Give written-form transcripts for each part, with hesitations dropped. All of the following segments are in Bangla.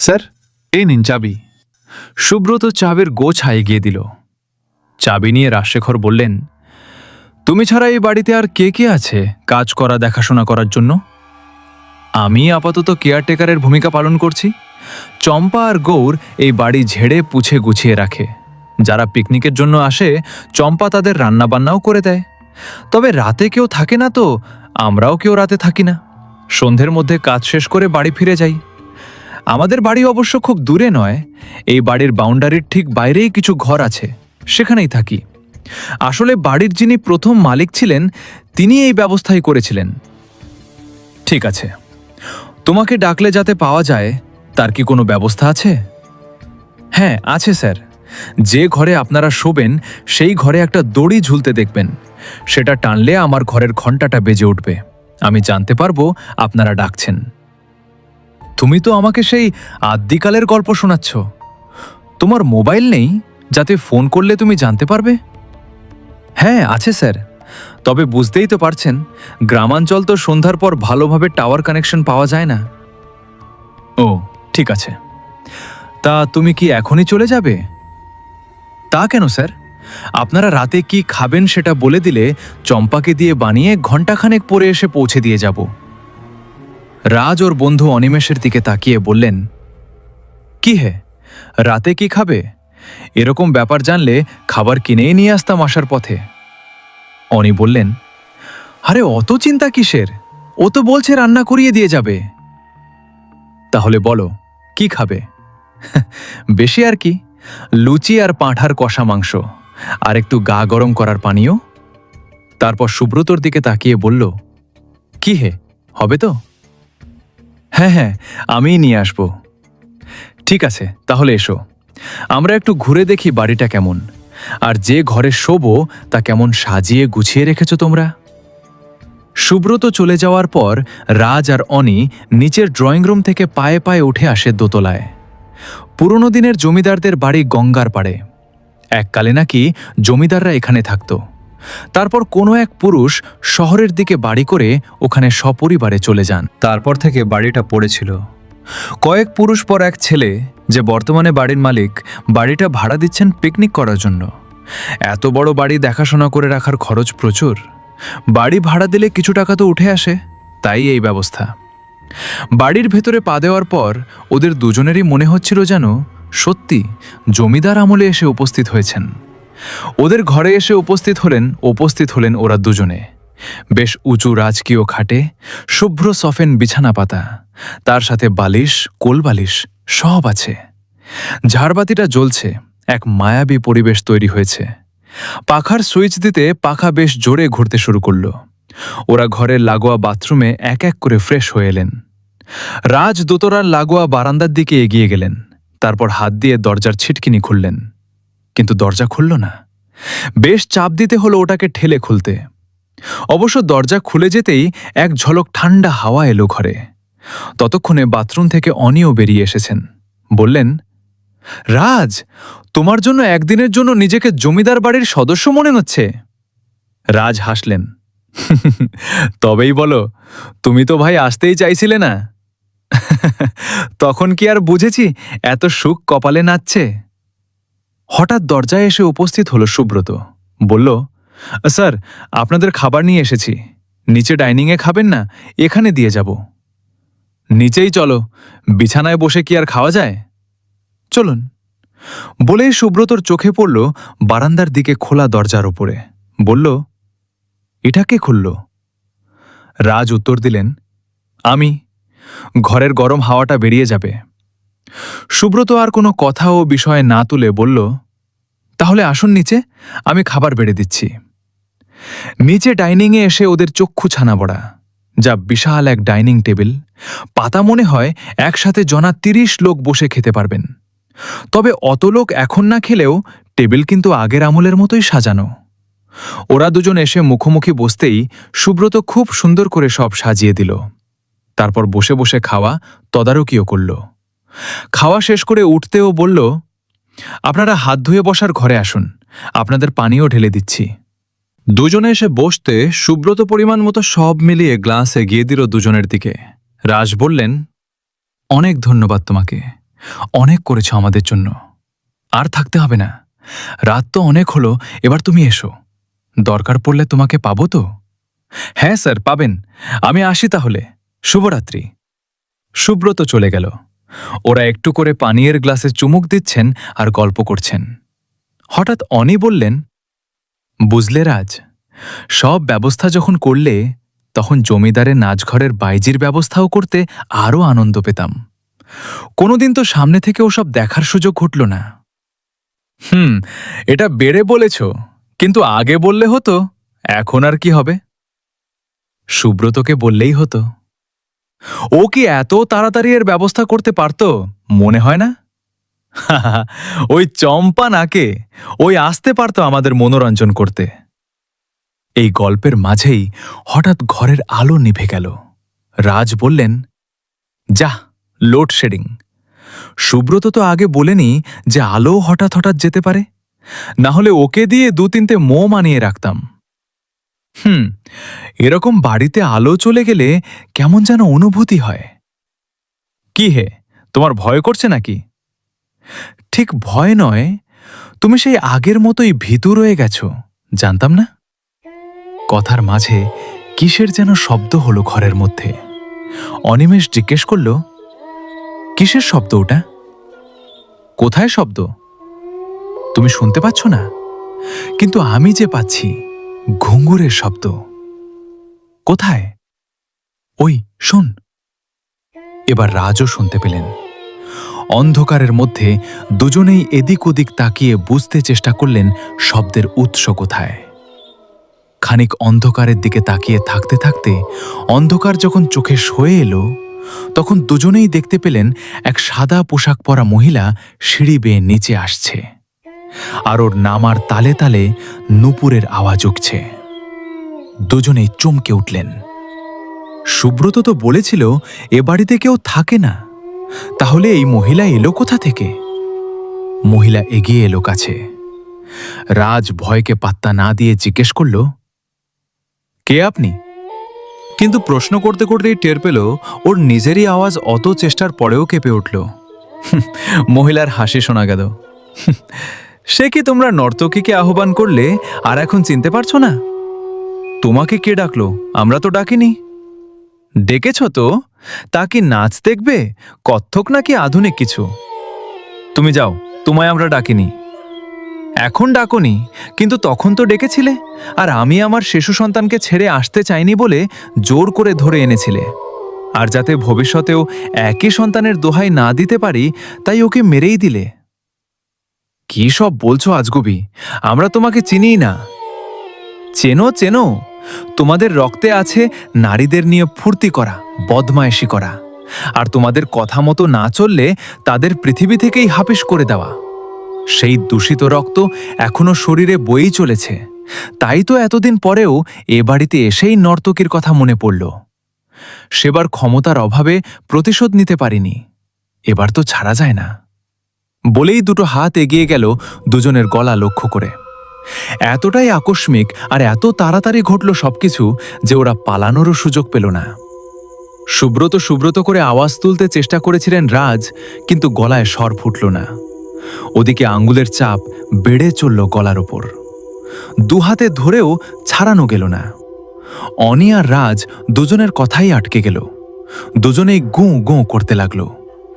স্যার, এই নিন চাবি। সুব্রত চাবির গোছা এগিয়ে দিল। চাবি নিয়ে রাজশেখর বললেন, তুমি ছাড়া এই বাড়িতে আর কে কে আছে কাজ করা দেখাশোনা করার জন্য? আমি আপাতত কেয়ারটেকারের ভূমিকা পালন করছি। চম্পা আর গৌর এই বাড়ি ঝেড়ে পুছে গুছিয়ে রাখে। যারা পিকনিকের জন্য আসে চম্পা তাদের রান্নাবান্নাও করে দেয়। তবে রাতে কেউ থাকে না, তো আমরাও কেউ রাতে থাকি না। সন্ধ্যের মধ্যে কাজ শেষ করে বাড়ি ফিরে যাই। আমাদের বাড়ি অবশ্য খুব দূরে নয়, এই বাড়ির বাউন্ডারির ঠিক বাইরেই কিছু ঘর আছে, সেখানেই থাকি। আসলে বাড়ির যিনি প্রথম মালিক ছিলেন তিনি এই ব্যবস্থাই করেছিলেন। ঠিক আছে, তোমাকে ডাকলে যাতে পাওয়া যায় তার কি কোনো ব্যবস্থা আছে? হ্যাঁ আছে স্যার। যে ঘরে আপনারা শোবেন সেই ঘরে একটা দড়ি ঝুলতে দেখবেন। সেটা টানলে আমার ঘরের ঘণ্টাটা বেজে উঠবে। আমি জানতে পারবো আপনারা ডাকছেন। তুমি তো আমাকে সেই আদ্যিকালের গল্প শোনাচ্ছ। তোমার মোবাইল নেই যাতে ফোন করলে তুমি জানতে পারবে? হ্যাঁ আছে স্যার, তবে বুঝতেই তো পারছেন গ্রামাঞ্চল তো সন্ধ্যার পর ভালোভাবে টাওয়ার কানেকশন পাওয়া যায় না। ও ঠিক আছে, তা তুমি কি এখনই চলে যাবে? তা কেন স্যার, আপনারা রাতে কি খাবেন সেটা বলে দিলে চম্পাকে দিয়ে বানিয়ে ঘণ্টাখানেক পরে এসে পৌঁছে দিয়ে যাব। রাজ ওর বন্ধু অনিমেষের দিকে তাকিয়ে বললেন, কি হে, রাতে কি খাবে? এরকম ব্যাপার জানলে খাবার কিনেই নিয়ে আসতাম আসার পথে। অনি বললেন, আরে অত চিন্তা কিসের, ও তো বলছে রান্না করিয়ে দিয়ে যাবে। তাহলে বলো কি খাবে? বেশি আর কি, লুচি আর পাঁঠার কষা মাংস, আর একটু গা গরম করার পানীয়। তারপর সুব্রতর দিকে তাকিয়ে বলল, কি হে, হবে তো? হ্যাঁ হ্যাঁ, আমিই নিয়ে আসব। ঠিক আছে, তাহলে এসো, আমরা একটু ঘুরে দেখি বাড়িটা কেমন, আর যে ঘরে শোবো তা কেমন সাজিয়ে গুছিয়ে রেখেছ তোমরা। সুব্রত চলে যাওয়ার পর রাজ আর অনি নিচের ড্রয়িং রুম থেকে পায়ে পায়ে উঠে আসে দোতলায়। পুরনো দিনের জমিদারদের বাড়ি গঙ্গার পাড়ে। এককালে নাকি জমিদাররা এখানে থাকত। তারপর কোনো এক পুরুষ শহরের দিকে বাড়ি করে ওখানে সপরিবারে চলে যান। তারপর থেকে বাড়িটা পড়েছিল। কয়েক পুরুষ পর এক ছেলে, যে বর্তমানে বাড়ির মালিক, বাড়িটা ভাড়া দিচ্ছেন পিকনিক করার জন্য। এত বড় বাড়ি দেখাশোনা করে রাখার খরচ প্রচুর। বাড়ি ভাড়া দিলে কিছু টাকা তো উঠে আসে, তাই এই ব্যবস্থা। বাড়ির ভেতরে পা দেওয়ার পর ওদের দুজনেরই মনে হচ্ছিল যেন সত্যি জমিদার আমলে এসে উপস্থিত হয়েছেন। ওদের ঘরে এসে উপস্থিত হলেন ওরা দুজনে। বেশ উঁচু রাজকীয় খাটে, শুভ্র সফেন বিছানা পাতা, তার সাথে বালিশ, কোলবালিশ সব আছে। ঝাড়বাতিটা জ্বলছে, এক মায়াবী পরিবেশ তৈরি হয়েছে। পাখার সুইচ দিতে পাখা বেশ জোরে ঘুরতে শুরু করল। ওরা ঘরের লাগোয়া বাথরুমে এক এক করে ফ্রেশ হয়ে এলেন। রাজ দোতলার লাগোয়া বারান্দার দিকে এগিয়ে গেলেন। তারপর হাত দিয়ে দরজার ছিটকিনি খুললেন, কিন্তু দরজা খুলল না। বেশ চাপ দিতে হলো ওটাকে ঠেলে খুলতে। অবশ্য দরজা খুলে যেতেই এক ঝলক ঠান্ডা হাওয়া এলো ঘরে। ততক্ষণে বাথরুম থেকে অনিও বেরিয়ে এসেছেন। বললেন, রাজ, তোমার জন্য একদিনের জন্য নিজেকে জমিদার বাড়ির সদস্য মনে হচ্ছে। রাজ হাসলেন, তবেই বলো, তুমি তো ভাই আসতেই চাইছিলে না। তখন কি আর বুঝেছি এত সুখ কপালে নাচছে। হঠাৎ দরজায় এসে উপস্থিত হলো সুব্রত। বলল, স্যার, আপনাদের খাবার নিয়ে এসেছি। নিচে ডাইনিংয়ে খাবেন না, এখানে দিয়ে যাব। নিচেই চলো, বিছানায় বসে কি আর খাওয়া যায়? চলুন। বলেই সুব্রতর চোখে পড়ল বারান্দার দিকে খোলা দরজার ওপরে। বলল, এটা কে খুলল? রাজ উত্তর দিলেন, আমি। ঘরের গরম হাওয়াটা বেরিয়ে যাবে। সুব্রত আর কোনো কথা ও বিষয়ে না তুলে বলল, তাহলে আসুন নিচে, আমি খাবার বেড়ে দিচ্ছি। নিচে ডাইনিংয়ে এসে ওদের চক্ষু ছানা বড়া। যা বিশাল এক ডাইনিং টেবিল, পাতা মনে হয় একসাথে জনা ৩০ লোক বসে খেতে পারবেন। তবে অত লোক এখন না খেলেও টেবিল কিন্তু আগের আমলের মতোই সাজানো। ওরা দুজন এসে মুখোমুখি বসতেই সুব্রত খুব সুন্দর করে সব সাজিয়ে দিল। তারপর বসে বসে খাওয়া তদারকিও করল। খাওয়া শেষ করে উঠতেও বলল, আপনারা হাত ধুয়ে বসার ঘরে আসুন, আপনাদের পানিও ঢেলে দিচ্ছি। দুজনে এসে বসতে সুব্রত পরিমাণ মতো সব মিলিয়ে গ্লাস এগিয়ে দিল দুজনের দিকে। রাজ বললেন, অনেক ধন্যবাদ তোমাকে, অনেক করেছো আমাদের জন্য। আর থাকতে হবে না, রাত তো অনেক হলো, এবার তুমি এসো। দরকার পড়লে তোমাকে পাবো তো? হ্যাঁ স্যার, পাবেন। আমি আসি তাহলে। শুভরাত্রি। সুব্রত চলে গেল। ওরা একটু করে পানীয়ের গ্লাসে চুমুক দিচ্ছেন আর গল্প করছেন। হঠাৎ অনি বললেন, বুঝলে রাজ, সব ব্যবস্থা যখন করলে, তখন জমিদারের নাচঘরের বাইজির ব্যবস্থাও করতে আরও আনন্দ পেতাম। কোনোদিন তো সামনে থেকে ওসব দেখার সুযোগ ঘটল না। এটা বেড়ে বলেছ, কিন্তু আগে বললে হতো। এখন আর কি হবে? সুব্রতকে বললেই হতো। ও কি এত তাড়াতাড়ি এর ব্যবস্থা করতে পারত, মনে হয় না? ওই চম্পা নাকে, ওই আসতে পারত আমাদের মনোরঞ্জন করতে। এই গল্পের মাঝেই হঠাৎ ঘরের আলো নিভে গেল। রাজ বললেন, যা, লোডশেডিং। সুব্রত তো আগে বলেনি যে আলো হঠাৎ হঠাৎ যেতে পারে, না হলে ওকে দিয়ে 2-3টে মোম আনিয়ে রাখতাম। এরকম বাড়িতে আলো চলে গেলে কেমন যেন অনুভূতি হয়। কি হে, তোমার ভয় করছে নাকি? ঠিক ভয় নয়, তুমি সেই আগের মতোই ভীতু রয়ে গেছো, জানতাম না। কথার মাঝে কিসের যেন শব্দ হলো ঘরের মধ্যে। অনিমেষ জিজ্ঞেস করল, কিসের শব্দ ওটা? কোথায় শব্দ? তুমি শুনতে পাচ্ছ না? কিন্তু আমি যে পাচ্ছি, ঘুঙুরের শব্দ। কোথায়? ওই শোন। এবার রাজও শুনতে পেলেন। অন্ধকারের মধ্যে দুজনেই এদিক ওদিক তাকিয়ে বুঝতে চেষ্টা করলেন শব্দের উৎস কোথায়। খানিক অন্ধকারের দিকে তাকিয়ে থাকতে থাকতে অন্ধকার যখন চোখে সয়ে এলো, তখন দুজনেই দেখতে পেলেন এক সাদা পোশাক পরা মহিলা সিঁড়ি বেয়ে নিচে আসছে, আর ওর নামার তালে তালে নূপুরের আওয়াজ উঠছে। দুজনেই চমকে উঠলেন। সুব্রত তো বলেছিল এ বাড়িতে কেউ থাকে না, তাহলে এই মহিলা এলো কোথা থেকে? মহিলা এগিয়ে এলো কাছে। রাজ ভয়কে পাত্তা না দিয়ে জিজ্ঞেস করল, কে আপনি? কিন্তু প্রশ্ন করতে করতেই টের পেল ওর নিজেরই আওয়াজ অত চেষ্টার পরেও কেঁপে উঠল। মহিলার হাসি শোনা গেল। সে কি, তোমরা নর্তকীকে আহ্বান করলে আর এখন চিনতে পারছো না? তোমাকে কে ডাকলো? আমরা তো ডাকিনি। ডেকেছ তো? তা কি নাচ দেখবে, কত্থক নাকি আধুনিক কিছু? তুমি যাও, তোমায় আমরা ডাকিনি। এখন ডাকনি, কিন্তু তখন তো ডেকেছিলে, আর আমি আমার শিশু সন্তানকে ছেড়ে আসতে চাইনি বলে জোর করে ধরে এনেছিলে। আর যাতে ভবিষ্যতেও একই সন্তানের দোহাই না দিতে পারি, তাই ওকে মেরেই দিলে। কি সব বলছো আজগুবি? আমরা তোমাকে চিনিই না। চেনো চেনো, তোমাদের রক্তে আছে নারীদের নিয়ে ফুর্তি করা, বদমায়েশি করা, আর তোমাদের কথা মতো না চললে তাদের পৃথিবী থেকেই হাপিস করে দেওয়া। সেই দূষিত রক্ত এখনো শরীরে বয়েই চলেছে। তাই তো এতদিন পরেও এ বাড়িতে এসেই নর্তকীর কথা মনে পড়ল। সেবার ক্ষমতার অভাবে প্রতিশোধ নিতে পারিনি, এবার তো ছাড়া যায় না। বলেই দুটো হাত এগিয়ে গেল দুজনের গলা লক্ষ্য করে। এতটাই আকস্মিক আর এত তাড়াতাড়ি ঘটল সবকিছু যে ওরা পালানোরও সুযোগ পেল না। সুব্রত সুব্রত করে আওয়াজ তুলতে চেষ্টা করেছিলেন রাজ, কিন্তু গলায় স্বর ফুটল না। ওদিকে আঙ্গুলের চাপ বেড়ে চলল গলার ওপর। দুহাতে ধরেও ছাড়ানো গেল না। অনি আর রাজ দুজনের কথাই আটকে গেল। দুজনেই গুঁ গুঁ করতে লাগলো,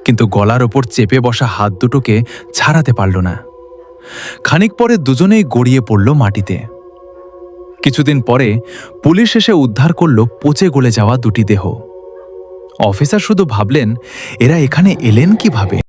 কিন্তু গলার ওপর চেপে বসা হাত দুটোকে ছাড়াতে পারল না। খানিক পরে দুজনেই গড়িয়ে পড়ল মাটিতে। কিছুদিন পরে পুলিশ এসে উদ্ধার করল পচে গলে যাওয়া দুটি দেহ। অফিসার শুধু ভাবলেন, এরা এখানে এলেন কিভাবে?